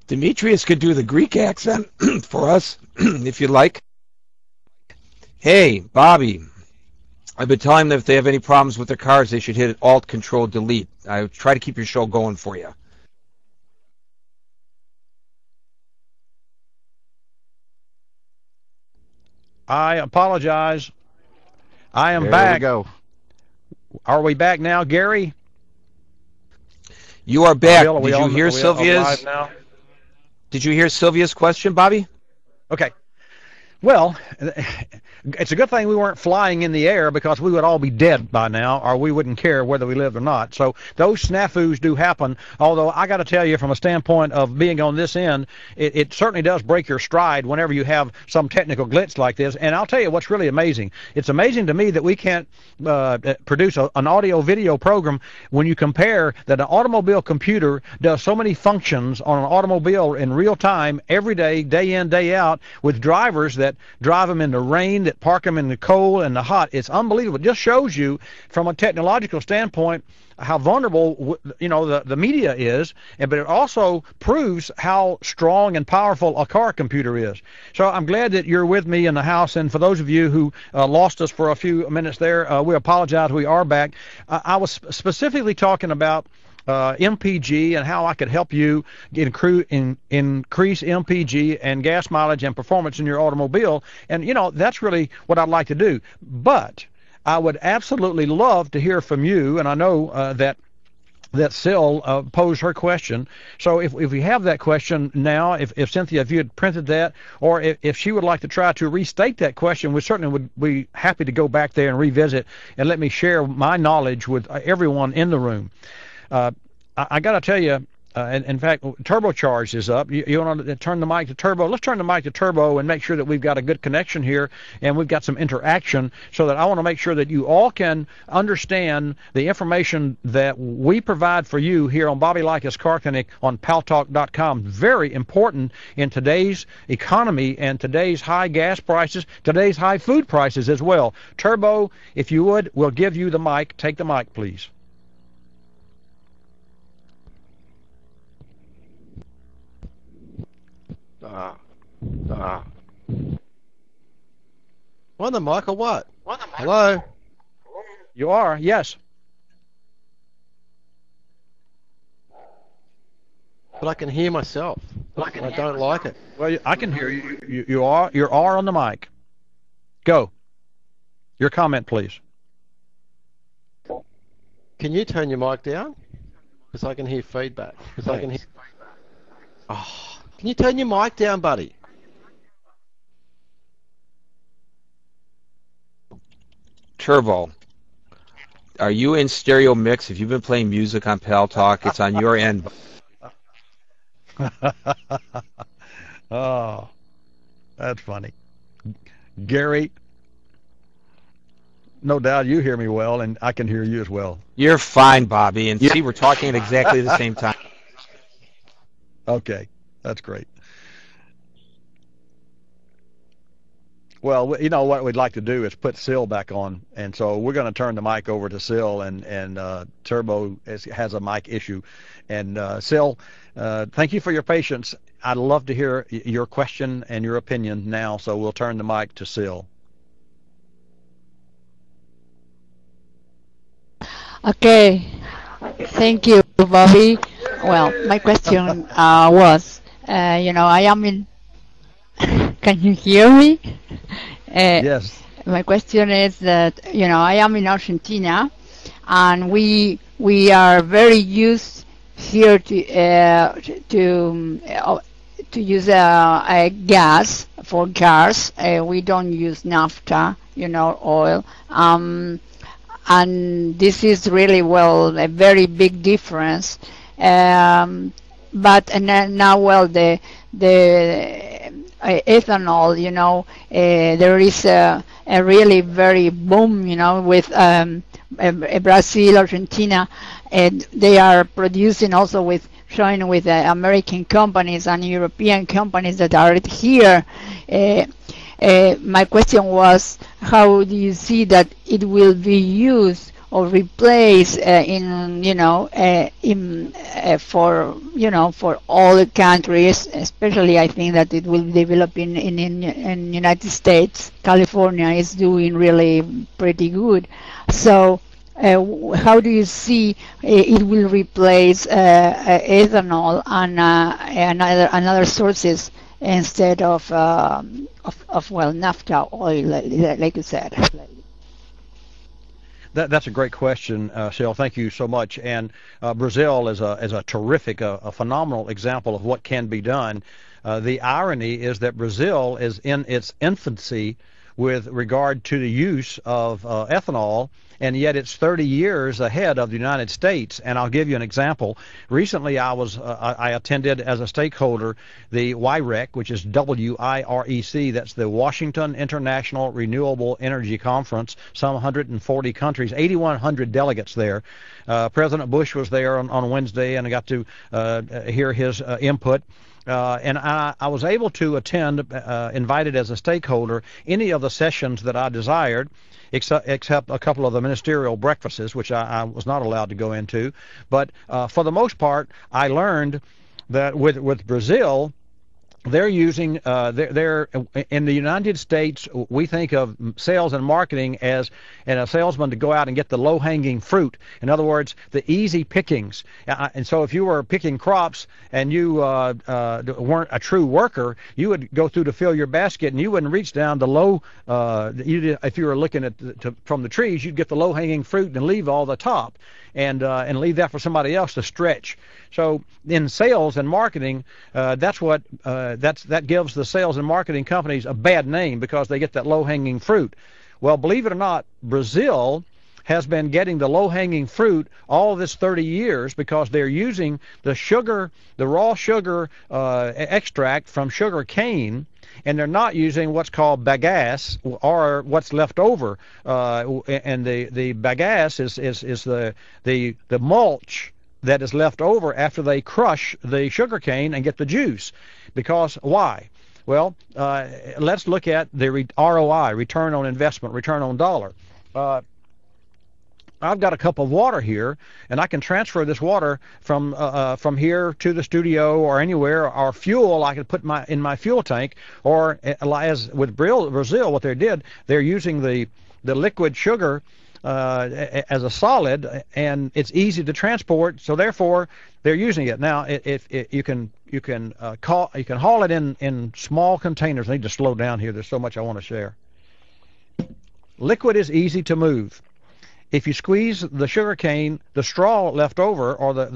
Demetrius could do the Greek accent for us, if you'd like. Hey, Bobby. I've been telling them if they have any problems with their cars, they should hit Alt Control Delete. I try to keep your show going for you. I apologize. I am there back. We go. Are we back now, Gary? You are back. Did you hear Sylvia's? Did you hear Sylvia's question, Bobby? Okay. Well, it's a good thing we weren't flying in the air, because we would all be dead by now, or we wouldn't care whether we lived or not. So those snafus do happen, although I got to tell you, from a standpoint of being on this end, it certainly does break your stride whenever you have some technical glitch like this. And I'll tell you what's really amazing. It's amazing to me that we can't produce an audio-video program when you compare that an automobile computer does so many functions on an automobile in real time, every day, day in, day out, with drivers that drive them in the rain, that park them in the cold and the hot. It's unbelievable. It just shows you, from a technological standpoint, how vulnerable the media is, but it also proves how strong and powerful a car computer is. So I'm glad that you're with me in the house, and for those of you who lost us for a few minutes there, we apologize. We are back. I was specifically talking about MPG and how I could help you increase MPG and gas mileage and performance in your automobile. And, that's really what I'd like to do. But I would absolutely love to hear from you, and I know that Syl posed her question. So if we have that question now, if Cynthia, if you had printed that, or if she would like to try to restate that question, we certainly would be happy to go back there and revisit and let me share my knowledge with everyone in the room. I got to tell you, in fact, Turbocharged is up. You want to turn the mic to Turbo? Let's turn the mic to Turbo and make sure that we've got a good connection here and we've got some interaction, so that I want to make sure that you all can understand the information that we provide for you here on Bobby Likis Car Clinic on Paltalk.com. Very important in today's economy and today's high gas prices, today's high food prices as well. Turbo, if you would, we'll give you the mic. Take the mic, please. On the mic or what? Hello? You are, yes. But I can hear myself. I don't like it. Well, I can hear you. You are on the mic. Go. Your comment, please. Can you turn your mic down? Because I can hear feedback. Oh, can you turn your mic down, buddy? Turbo, are you in stereo mix? If you've been playing music on Paltalk, it's on your end. Oh, that's funny. Gary, no doubt you hear me well, and I can hear you as well. You're fine, Bobby. And see, we're talking at exactly the same time. Okay, that's great. Well, you know what we'd like to do is put Syl back on, and so we're going to turn the mic over to Syl, and Turbo has a mic issue. And Syl, thank you for your patience. I'd love to hear your question and your opinion now, so we'll turn the mic to Syl. Okay, thank you, Bobby. Well, my question was, I am in. Can you hear me? Yes. My question is that I am in Argentina, and we are very used here to use gas for cars. We don't use naphtha, oil. And this is really a very big difference. But now, the ethanol, there is a really very boom, with Brazil, Argentina, and they are producing also showing with American companies and European companies that are here. My question was, how do you see that it will be used or replace for all the countries, especially I think that it will develop in United States. California is doing really pretty good. So how do you see it will replace ethanol and another sources instead of naphtha oil, like you said? That's a great question, Sil. Thank you so much. And Brazil is a terrific, a phenomenal example of what can be done. The irony is that Brazil is in its infancy with regard to the use of ethanol, and yet it's 30 years ahead of the United States. And I'll give you an example. Recently, I attended as a stakeholder the WIREC, which is WIREC. That's the Washington International Renewable Energy Conference. Some 140 countries, 8,100 delegates there. President Bush was there on Wednesday, and I got to hear his input. And I was able to attend, invited as a stakeholder, any of the sessions that I desired, except a couple of the ministerial breakfasts, which I was not allowed to go into. But for the most part, I learned that with Brazil, they're using, they're in the United States, we think of sales and marketing as a salesman to go out and get the low-hanging fruit. In other words, the easy pickings. And so if you were picking crops and you weren't a true worker, you would go through to fill your basket and you wouldn't reach down the low, if you were looking at from the trees, you'd get the low-hanging fruit and leave all the top. And leave that for somebody else to stretch. So in sales and marketing, that gives the sales and marketing companies a bad name because they get that low-hanging fruit. Well, believe it or not, Brazil has been getting the low-hanging fruit all this 30 years because they're using the sugar, the raw sugar extract from sugar cane, and they're not using what's called bagasse or what's left over. And the bagasse is the mulch that is left over after they crush the sugar cane and get the juice. Because why? Well, let's look at the ROI, return on investment, return on dollar. I've got a cup of water here, and I can transfer this water from here to the studio or anywhere, or fuel I can put in my fuel tank, or as with Brazil, what they're using the liquid sugar as a solid, and it's easy to transport, so therefore they're using it. Now, if you can haul it in small containers. I need to slow down here. There's so much I want to share. Liquid is easy to move. If you squeeze the sugar cane, the straw left over, or the